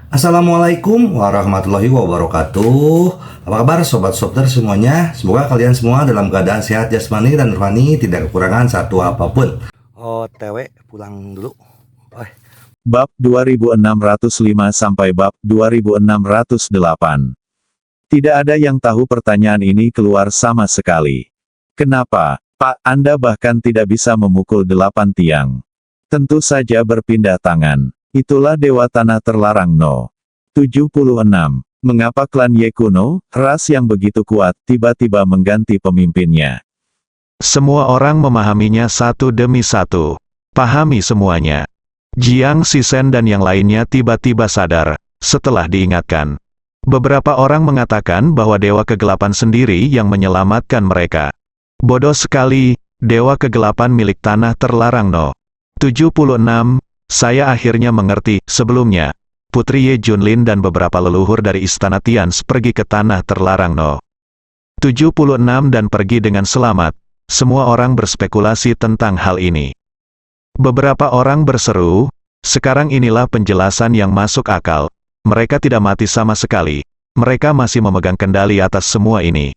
Assalamualaikum warahmatullahi wabarakatuh. Apa kabar sobat Softer semuanya? Semoga kalian semua dalam keadaan sehat jasmani dan rohani, tidak kekurangan satu apapun. OTW pulang dulu. Bab 2605 sampai bab 2608. Tidak ada yang tahu pertanyaan ini keluar sama sekali. Kenapa, Pak, Anda bahkan tidak bisa memukul 8 tiang? Tentu saja berpindah tangan. Itulah Dewa Tanah Terlarang No. 76. Mengapa klan Ye kuno, ras yang begitu kuat, tiba-tiba mengganti pemimpinnya? Semua orang memahaminya satu demi satu. Pahami semuanya. Jiang Sisen dan yang lainnya tiba-tiba sadar, setelah diingatkan. Beberapa orang mengatakan bahwa Dewa Kegelapan sendiri yang menyelamatkan mereka. Bodoh sekali, Dewa Kegelapan milik Tanah Terlarang No. 76, saya akhirnya mengerti. Sebelumnya, Putri Ye Junlin dan beberapa leluhur dari Istana Tians pergi ke Tanah Terlarang No. 76 dan pergi dengan selamat. Semua orang berspekulasi tentang hal ini. Beberapa orang berseru, sekarang inilah penjelasan yang masuk akal. Mereka tidak mati sama sekali. Mereka masih memegang kendali atas semua ini.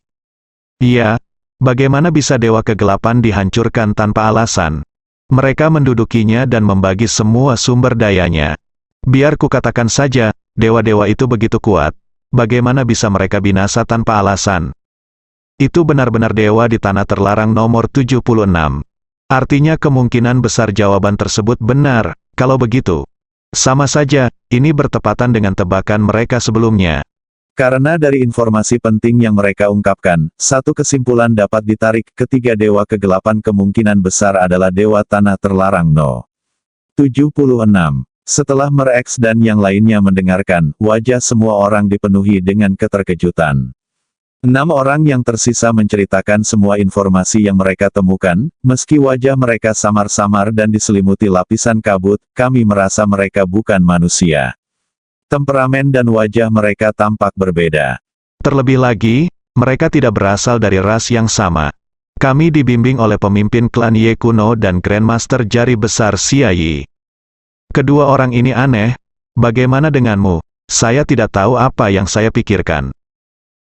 Iya, bagaimana bisa Dewa Kegelapan dihancurkan tanpa alasan? Mereka mendudukinya dan membagi semua sumber dayanya. Biar kukatakan saja, dewa-dewa itu begitu kuat. Bagaimana bisa mereka binasa tanpa alasan? Itu benar-benar dewa di Tanah Terlarang nomor 76. Artinya kemungkinan besar jawaban tersebut benar. Kalau begitu, sama saja, ini bertepatan dengan tebakan mereka sebelumnya. Karena dari informasi penting yang mereka ungkapkan, satu kesimpulan dapat ditarik, ketiga Dewa Kegelapan kemungkinan besar adalah Dewa Tanah Terlarang No. 76. Setelah Merex dan yang lainnya mendengarkan, wajah semua orang dipenuhi dengan keterkejutan. 6 orang yang tersisa menceritakan semua informasi yang mereka temukan, meski wajah mereka samar-samar dan diselimuti lapisan kabut, kami merasa mereka bukan manusia. Temperamen dan wajah mereka tampak berbeda. Terlebih lagi, mereka tidak berasal dari ras yang sama. Kami dibimbing oleh pemimpin klan Ye kuno dan Grandmaster Jari Besar Xia Yi. Kedua orang ini aneh. Bagaimana denganmu? Saya tidak tahu apa yang saya pikirkan.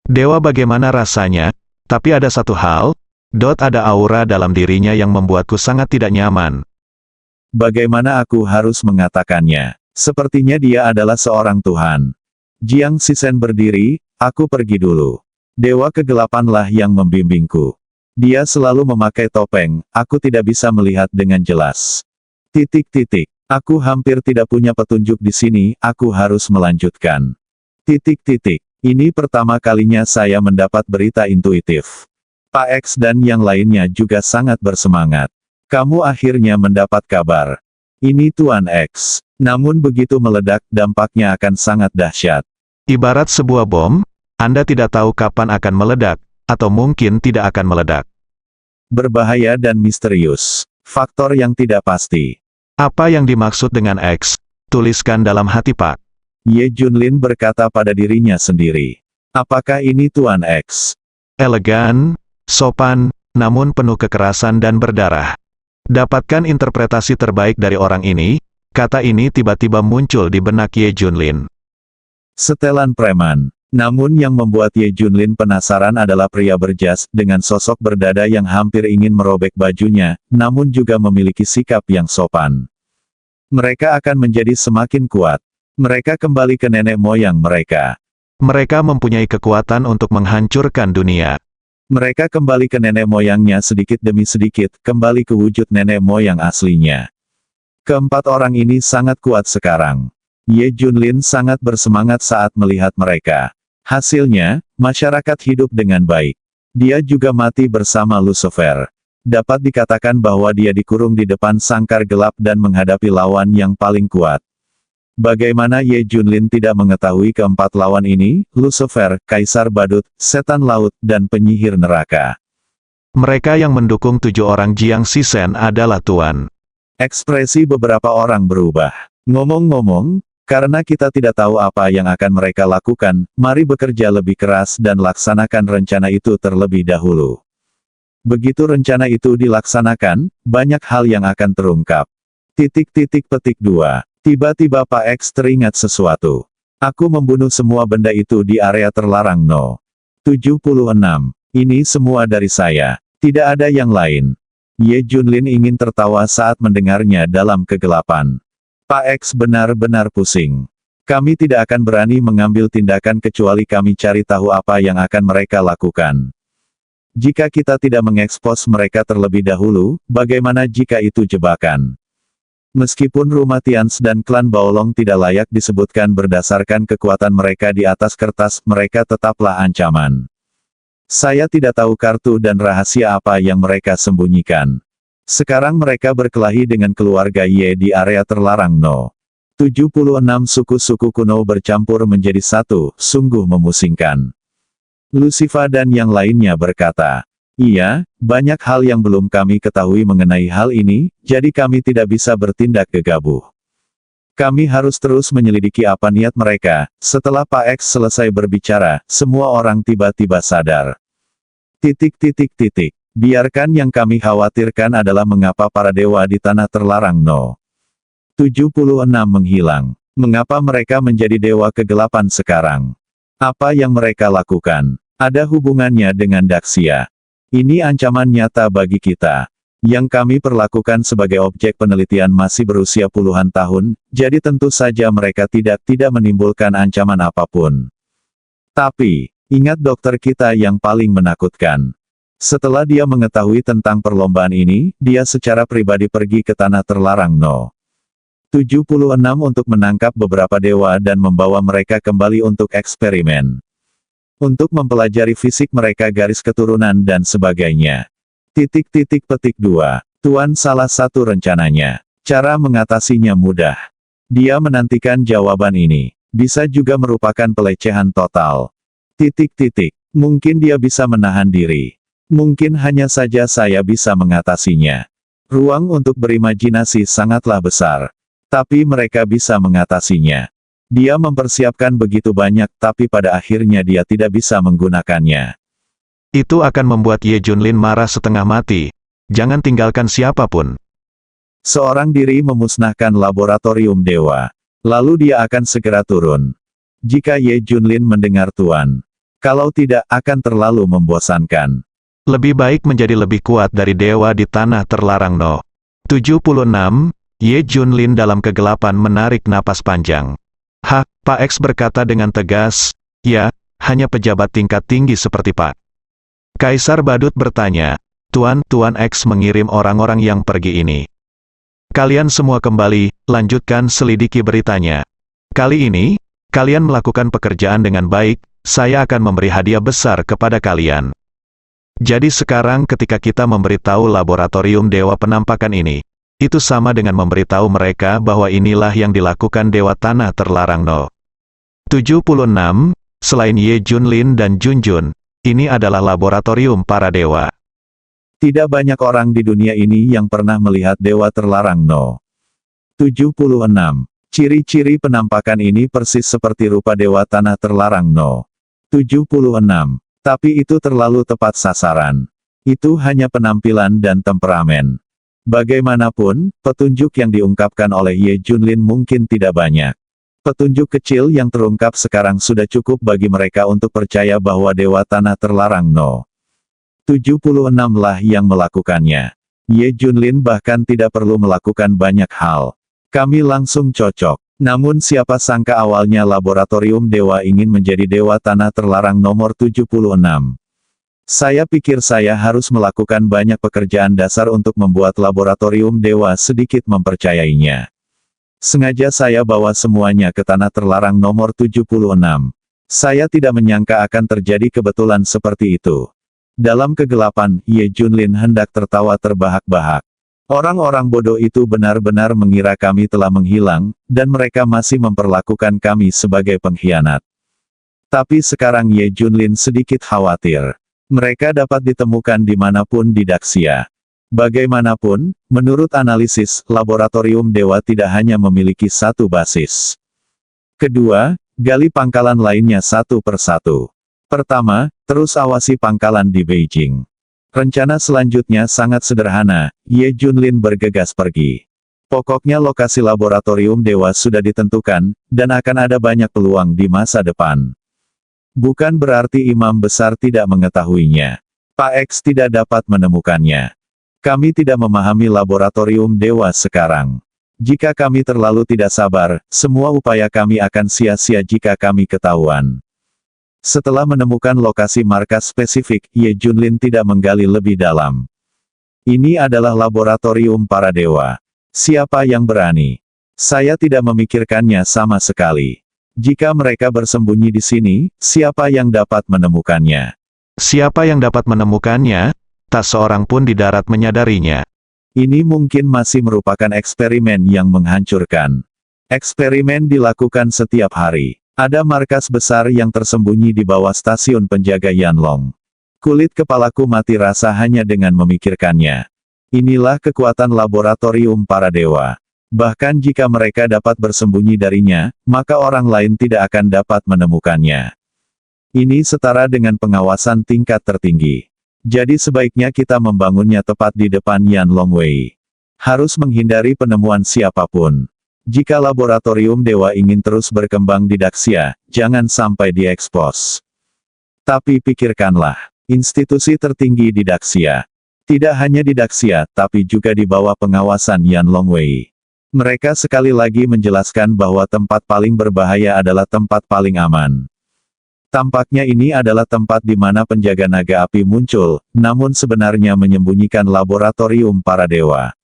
Dewa bagaimana rasanya? Tapi ada satu hal, ada aura dalam dirinya yang membuatku sangat tidak nyaman. Bagaimana aku harus mengatakannya? Sepertinya dia adalah seorang Tuhan. Jiang Sisen berdiri, aku pergi dulu. Dewa Kegelapanlah yang membimbingku. Dia selalu memakai topeng, aku tidak bisa melihat dengan jelas. Aku hampir tidak punya petunjuk di sini, aku harus melanjutkan. Ini pertama kalinya saya mendapat berita intuitif. Pak X dan yang lainnya juga sangat bersemangat. Kamu akhirnya mendapat kabar. Ini Tuan X. Namun begitu meledak, dampaknya akan sangat dahsyat. Ibarat sebuah bom, Anda tidak tahu kapan akan meledak, atau mungkin tidak akan meledak. Berbahaya dan misterius. Faktor yang tidak pasti. Apa yang dimaksud dengan X? Tuliskan dalam hati Pak. Ye Junlin berkata pada dirinya sendiri. Apakah ini Tuan X? Elegan, sopan, namun penuh kekerasan dan berdarah. Dapatkan interpretasi terbaik dari orang ini. Kata ini tiba-tiba muncul di benak Ye Junlin. Setelan preman. Namun yang membuat Ye Junlin penasaran adalah pria berjas, dengan sosok berdada yang hampir ingin merobek bajunya, namun juga memiliki sikap yang sopan. Mereka akan menjadi semakin kuat. Mereka kembali ke nenek moyang mereka. Mereka mempunyai kekuatan untuk menghancurkan dunia. Mereka kembali ke nenek moyangnya sedikit demi sedikit, kembali ke wujud nenek moyang aslinya. Keempat orang ini sangat kuat sekarang. Ye Junlin sangat bersemangat saat melihat mereka. Hasilnya, masyarakat hidup dengan baik. Dia juga mati bersama Lucifer. Dapat dikatakan bahwa dia dikurung di depan sangkar gelap dan menghadapi lawan yang paling kuat. Bagaimana Ye Junlin tidak mengetahui keempat lawan ini, Lucifer, Kaisar Badut, Setan Laut, dan Penyihir Neraka. Mereka yang mendukung 7 orang Jiang Sisen adalah Tuan. Ekspresi beberapa orang berubah. Ngomong-ngomong, karena kita tidak tahu apa yang akan mereka lakukan, mari bekerja lebih keras dan laksanakan rencana itu terlebih dahulu. Begitu rencana itu dilaksanakan, banyak hal yang akan terungkap. Petik 2. Tiba-tiba Pak X teringat sesuatu. Aku membunuh semua benda itu di area terlarang No. 76. Ini semua dari saya. Tidak ada yang lain. Ye Junlin ingin tertawa saat mendengarnya dalam kegelapan. Pak X benar-benar pusing. Kami tidak akan berani mengambil tindakan kecuali kami cari tahu apa yang akan mereka lakukan. Jika kita tidak mengekspos mereka terlebih dahulu, bagaimana jika itu jebakan? Meskipun rumah Tians dan klan Baolong tidak layak disebutkan berdasarkan kekuatan mereka di atas kertas, mereka tetaplah ancaman. Saya tidak tahu kartu dan rahasia apa yang mereka sembunyikan. Sekarang mereka berkelahi dengan keluarga Ye di area terlarang No. 76 suku-suku kuno bercampur menjadi satu, sungguh memusingkan. Lucifer dan yang lainnya berkata, iya, banyak hal yang belum kami ketahui mengenai hal ini, jadi kami tidak bisa bertindak gegabah. Kami harus terus menyelidiki apa niat mereka. Setelah Pak X selesai berbicara, semua orang tiba-tiba sadar. Biarkan yang kami khawatirkan adalah mengapa para dewa di tanah terlarang No. 76 menghilang. Mengapa mereka menjadi dewa kegelapan sekarang? Apa yang mereka lakukan? Ada hubungannya dengan Daxia. Ini ancaman nyata bagi kita. Yang kami perlakukan sebagai objek penelitian masih berusia puluhan tahun, jadi tentu saja mereka tidak menimbulkan ancaman apapun. Tapi, ingat dokter kita yang paling menakutkan. Setelah dia mengetahui tentang perlombaan ini, dia secara pribadi pergi ke tanah terlarang No. 76 untuk menangkap beberapa dewa dan membawa mereka kembali untuk eksperimen. Untuk mempelajari fisik mereka, garis keturunan dan sebagainya. Petik 2. Tuan salah satu rencananya. Cara mengatasinya mudah. Dia menantikan jawaban ini. Bisa juga merupakan pelecehan total. Mungkin dia bisa menahan diri. Mungkin hanya saja saya bisa mengatasinya. Ruang untuk berimajinasi sangatlah besar. Tapi mereka bisa mengatasinya. Dia mempersiapkan begitu banyak, tapi pada akhirnya dia tidak bisa menggunakannya. Itu akan membuat Ye Junlin marah setengah mati. Jangan tinggalkan siapapun. Seorang diri memusnahkan laboratorium dewa. Lalu dia akan segera turun. Jika Ye Junlin mendengar Tuan. Kalau tidak, akan terlalu membosankan. Lebih baik menjadi lebih kuat dari dewa di tanah terlarang No. 76, Ye Junlin dalam kegelapan menarik napas panjang. Pak X berkata dengan tegas, ya, hanya pejabat tingkat tinggi seperti Pak. Kaisar Badut bertanya, Tuan X mengirim orang-orang yang pergi ini. Kalian semua kembali, lanjutkan selidiki beritanya. Kali ini, kalian melakukan pekerjaan dengan baik, saya akan memberi hadiah besar kepada kalian. Jadi sekarang ketika kita memberitahu laboratorium dewa penampakan ini, itu sama dengan memberitahu mereka bahwa inilah yang dilakukan dewa tanah terlarang No. 76, selain Ye Junlin dan Junjun, ini adalah laboratorium para dewa. Tidak banyak orang di dunia ini yang pernah melihat dewa terlarang No. 76. Ciri-ciri penampakan ini persis seperti rupa dewa tanah terlarang No. 76. Tapi itu terlalu tepat sasaran. Itu hanya penampilan dan temperamen. Bagaimanapun, petunjuk yang diungkapkan oleh Ye Junlin mungkin tidak banyak. Petunjuk kecil yang terungkap sekarang sudah cukup bagi mereka untuk percaya bahwa dewa tanah terlarang No. 76 lah yang melakukannya. Ye Junlin bahkan tidak perlu melakukan banyak hal. Kami langsung cocok. Namun siapa sangka awalnya laboratorium dewa ingin menjadi dewa tanah terlarang nomor 76. Saya pikir saya harus melakukan banyak pekerjaan dasar untuk membuat laboratorium dewa sedikit mempercayainya. Sengaja saya bawa semuanya ke tanah terlarang nomor 76. Saya tidak menyangka akan terjadi kebetulan seperti itu. Dalam kegelapan, Ye Junlin hendak tertawa terbahak-bahak. Orang-orang bodoh itu benar-benar mengira kami telah menghilang, dan mereka masih memperlakukan kami sebagai pengkhianat. Tapi sekarang Ye Junlin sedikit khawatir. Mereka dapat ditemukan dimanapun di Daxia. Bagaimanapun, menurut analisis, laboratorium dewa tidak hanya memiliki satu basis. Kedua, gali pangkalan lainnya satu persatu. Pertama, terus awasi pangkalan di Beijing. Rencana selanjutnya sangat sederhana, Ye Junlin bergegas pergi. Pokoknya lokasi laboratorium Dewa sudah ditentukan, dan akan ada banyak peluang di masa depan. Bukan berarti imam besar tidak mengetahuinya. Pak X tidak dapat menemukannya. Kami tidak memahami laboratorium Dewa sekarang. Jika kami terlalu tidak sabar, semua upaya kami akan sia-sia jika kami ketahuan. Setelah menemukan lokasi markas spesifik, Ye Junlin tidak menggali lebih dalam. Ini adalah laboratorium para dewa. Siapa yang berani? Saya tidak memikirkannya sama sekali. Jika mereka bersembunyi di sini, siapa yang dapat menemukannya? Siapa yang dapat menemukannya? Tak seorang pun di darat menyadarinya. Ini mungkin masih merupakan eksperimen yang menghancurkan. Eksperimen dilakukan setiap hari. Ada markas besar yang tersembunyi di bawah stasiun penjaga Yanlong. Kulit kepalaku mati rasa hanya dengan memikirkannya. Inilah kekuatan laboratorium para dewa. Bahkan jika mereka dapat bersembunyi darinya, maka orang lain tidak akan dapat menemukannya. Ini setara dengan pengawasan tingkat tertinggi. Jadi sebaiknya kita membangunnya tepat di depan Yanlong Wei. Harus menghindari penemuan siapapun. Jika laboratorium dewa ingin terus berkembang di Daxia, jangan sampai diekspos. Tapi pikirkanlah, institusi tertinggi di Daxia. Tidak hanya di Daxia, tapi juga di bawah pengawasan Yanlong Wei. Mereka sekali lagi menjelaskan bahwa tempat paling berbahaya adalah tempat paling aman. Tampaknya ini adalah tempat di mana penjaga naga api muncul, namun sebenarnya menyembunyikan laboratorium para dewa.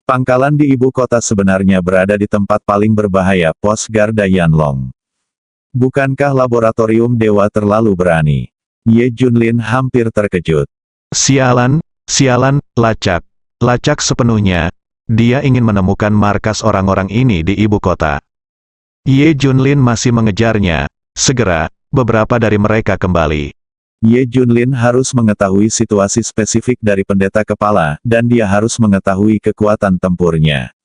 Pangkalan di ibu kota sebenarnya berada di tempat paling berbahaya, pos garda Yanlong. Bukankah laboratorium dewa terlalu berani? Ye Junlin hampir terkejut. Sialan, lacak. Lacak sepenuhnya. Dia ingin menemukan markas orang-orang ini di ibu kota. Ye Junlin masih mengejarnya. Segera, beberapa dari mereka kembali. Ye Junlin harus mengetahui situasi spesifik dari pendeta kepala, dan dia harus mengetahui kekuatan tempurnya.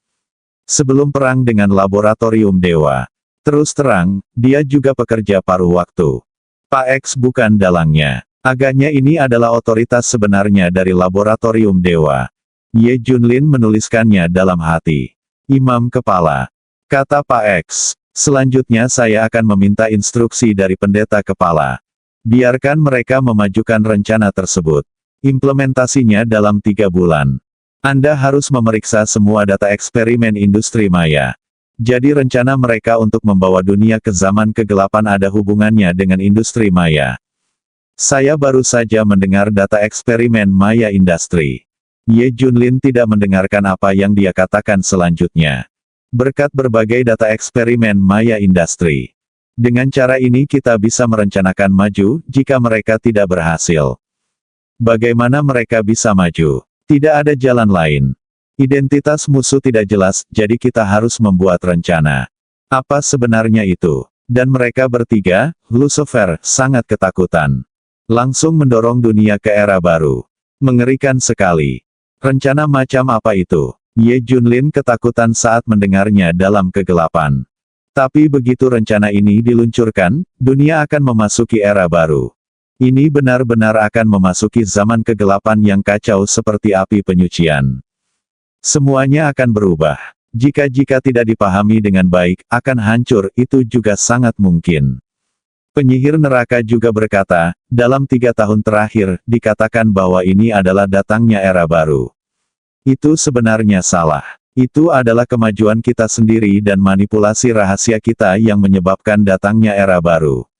Sebelum perang dengan laboratorium dewa. Terus terang, dia juga pekerja paruh waktu. Pak X bukan dalangnya. Agaknya ini adalah otoritas sebenarnya dari laboratorium dewa. Ye Junlin menuliskannya dalam hati. Imam kepala. Kata Pak X. Selanjutnya saya akan meminta instruksi dari pendeta kepala. Biarkan mereka memajukan rencana tersebut. Implementasinya dalam 3 bulan. Anda harus memeriksa semua data eksperimen industri maya. Jadi rencana mereka untuk membawa dunia ke zaman kegelapan ada hubungannya dengan industri maya. Saya baru saja mendengar data eksperimen maya industri. Ye Junlin tidak mendengarkan apa yang dia katakan selanjutnya. Berkat berbagai data eksperimen maya industri. Dengan cara ini kita bisa merencanakan maju, jika mereka tidak berhasil. Bagaimana mereka bisa maju? Tidak ada jalan lain. Identitas musuh tidak jelas, jadi kita harus membuat rencana. Apa sebenarnya itu? Dan mereka bertiga, Lucifer, sangat ketakutan. Langsung mendorong dunia ke era baru. Mengerikan sekali. Rencana macam apa itu? Ye Junlin ketakutan saat mendengarnya dalam kegelapan. Tapi begitu rencana ini diluncurkan, dunia akan memasuki era baru. Ini benar-benar akan memasuki zaman kegelapan yang kacau seperti api penyucian. Semuanya akan berubah. Jika tidak dipahami dengan baik, akan hancur, itu juga sangat mungkin. Penyihir neraka juga berkata, dalam 3 tahun terakhir, dikatakan bahwa ini adalah datangnya era baru. Itu sebenarnya salah. Itu adalah kemajuan kita sendiri dan manipulasi rahasia kita yang menyebabkan datangnya era baru.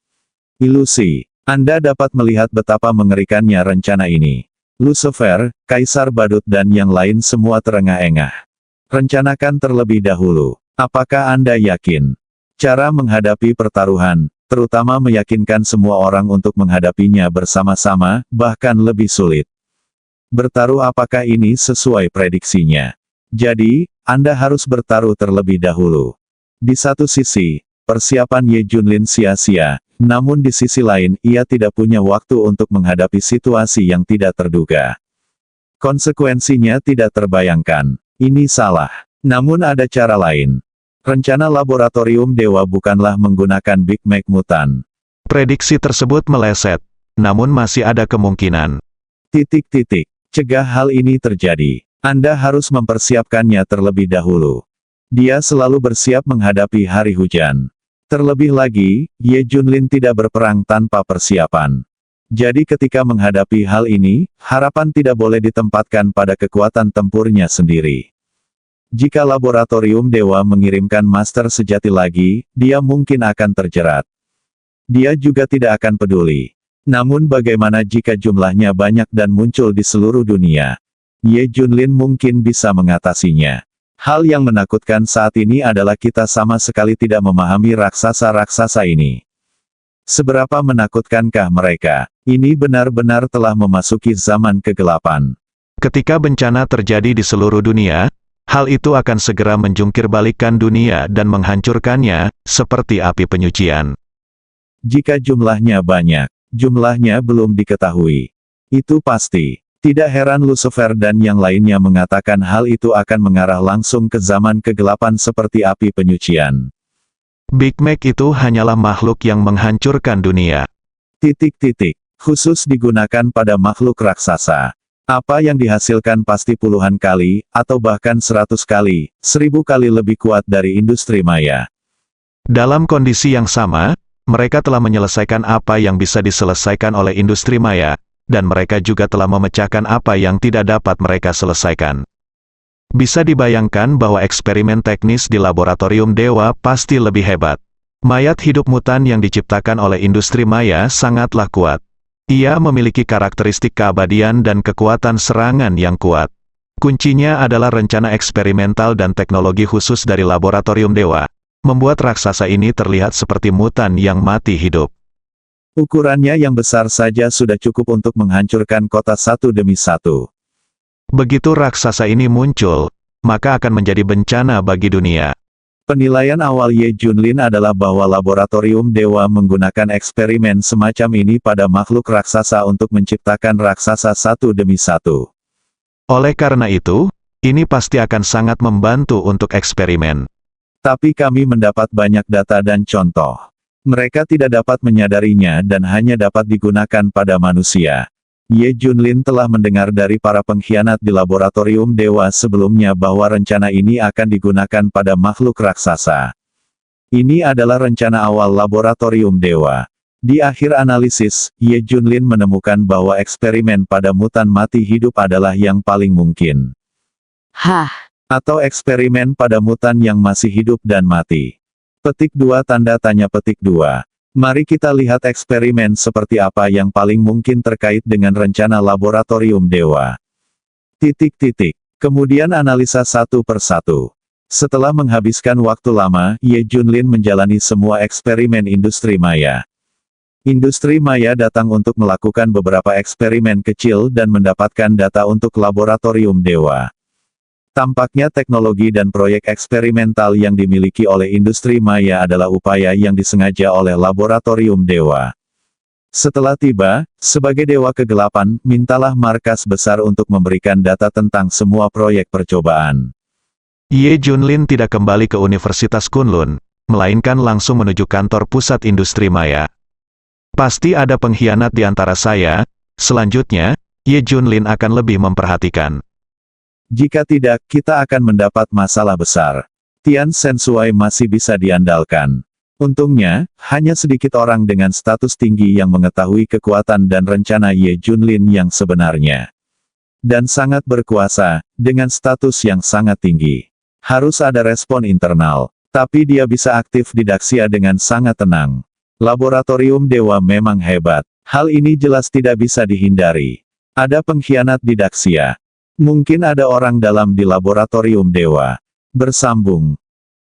Ilusi. Anda dapat melihat betapa mengerikannya rencana ini. Lucifer, Kaisar Badut dan yang lain semua terengah-engah. Rencanakan terlebih dahulu. Apakah Anda yakin? Cara menghadapi pertaruhan, terutama meyakinkan semua orang untuk menghadapinya bersama-sama, bahkan lebih sulit. Bertaruh apakah ini sesuai prediksinya? Jadi, Anda harus bertaruh terlebih dahulu. Di satu sisi, persiapan Ye Junlin sia-sia, namun di sisi lain, ia tidak punya waktu untuk menghadapi situasi yang tidak terduga. Konsekuensinya tidak terbayangkan. Ini salah. Namun ada cara lain. Rencana laboratorium dewa bukanlah menggunakan Big Mac mutan. Prediksi tersebut meleset. Namun masih ada kemungkinan. Cegah hal ini terjadi. Anda harus mempersiapkannya terlebih dahulu. Dia selalu bersiap menghadapi hari hujan. Terlebih lagi, Ye Junlin tidak berperang tanpa persiapan. Jadi ketika menghadapi hal ini, harapan tidak boleh ditempatkan pada kekuatan tempurnya sendiri. Jika laboratorium dewa mengirimkan master sejati lagi, dia mungkin akan terjerat. Dia juga tidak akan peduli. Namun bagaimana jika jumlahnya banyak dan muncul di seluruh dunia? Ye Junlin mungkin bisa mengatasinya. Hal yang menakutkan saat ini adalah kita sama sekali tidak memahami raksasa-raksasa ini. Seberapa menakutkankah mereka? Ini benar-benar telah memasuki zaman kegelapan. Ketika bencana terjadi di seluruh dunia, hal itu akan segera menjungkirbalikkan dunia dan menghancurkannya, seperti api penyucian. Jika jumlahnya banyak, jumlahnya belum diketahui. Itu pasti. Tidak heran Lucifer dan yang lainnya mengatakan hal itu akan mengarah langsung ke zaman kegelapan seperti api penyucian. Big Mac itu hanyalah makhluk yang menghancurkan dunia. Khusus digunakan pada makhluk raksasa. Apa yang dihasilkan pasti puluhan kali, atau bahkan 100 kali, 1000 kali lebih kuat dari industri maya. Dalam kondisi yang sama, mereka telah menyelesaikan apa yang bisa diselesaikan oleh industri maya, dan mereka juga telah memecahkan apa yang tidak dapat mereka selesaikan. Bisa dibayangkan bahwa eksperimen teknis di laboratorium dewa pasti lebih hebat. Mayat hidup mutan yang diciptakan oleh industri maya sangatlah kuat. Ia memiliki karakteristik keabadian dan kekuatan serangan yang kuat. Kuncinya adalah rencana eksperimental dan teknologi khusus dari laboratorium dewa, membuat raksasa ini terlihat seperti mutan yang mati hidup. Ukurannya yang besar saja sudah cukup untuk menghancurkan kota satu demi satu. Begitu raksasa ini muncul, maka akan menjadi bencana bagi dunia. Penilaian awal Ye Junlin adalah bahwa laboratorium dewa menggunakan eksperimen semacam ini pada makhluk raksasa untuk menciptakan raksasa satu demi satu. Oleh karena itu, ini pasti akan sangat membantu untuk eksperimen. Tapi kami mendapat banyak data dan contoh. Mereka tidak dapat menyadarinya dan hanya dapat digunakan pada manusia. Ye Junlin telah mendengar dari para pengkhianat di laboratorium dewa sebelumnya bahwa rencana ini akan digunakan pada makhluk raksasa. Ini adalah rencana awal laboratorium dewa. Di akhir analisis, Ye Junlin menemukan bahwa eksperimen pada mutan mati hidup adalah yang paling mungkin. Atau eksperimen pada mutan yang masih hidup dan mati. Petik 2 tanda tanya petik 2. Mari kita lihat eksperimen seperti apa yang paling mungkin terkait dengan rencana laboratorium dewa. Kemudian analisa satu persatu. Setelah menghabiskan waktu lama, Ye Junlin menjalani semua eksperimen industri maya. Industri maya datang untuk melakukan beberapa eksperimen kecil dan mendapatkan data untuk laboratorium dewa. Tampaknya teknologi dan proyek eksperimental yang dimiliki oleh industri maya adalah upaya yang disengaja oleh laboratorium dewa. Setelah tiba, sebagai dewa kegelapan, mintalah markas besar untuk memberikan data tentang semua proyek percobaan. Ye Junlin tidak kembali ke Universitas Kunlun, melainkan langsung menuju kantor pusat industri maya. Pasti ada pengkhianat di antara saya, selanjutnya, Ye Junlin akan lebih memperhatikan. Jika tidak, kita akan mendapat masalah besar. Tian Sensui masih bisa diandalkan. Untungnya, hanya sedikit orang dengan status tinggi yang mengetahui kekuatan dan rencana Ye Junlin yang sebenarnya. Dan sangat berkuasa, dengan status yang sangat tinggi. Harus ada respon internal. Tapi dia bisa aktif di Daxia dengan sangat tenang. Laboratorium dewa memang hebat. Hal ini jelas tidak bisa dihindari. Ada pengkhianat di Daxia. Mungkin ada orang dalam di laboratorium dewa. Bersambung.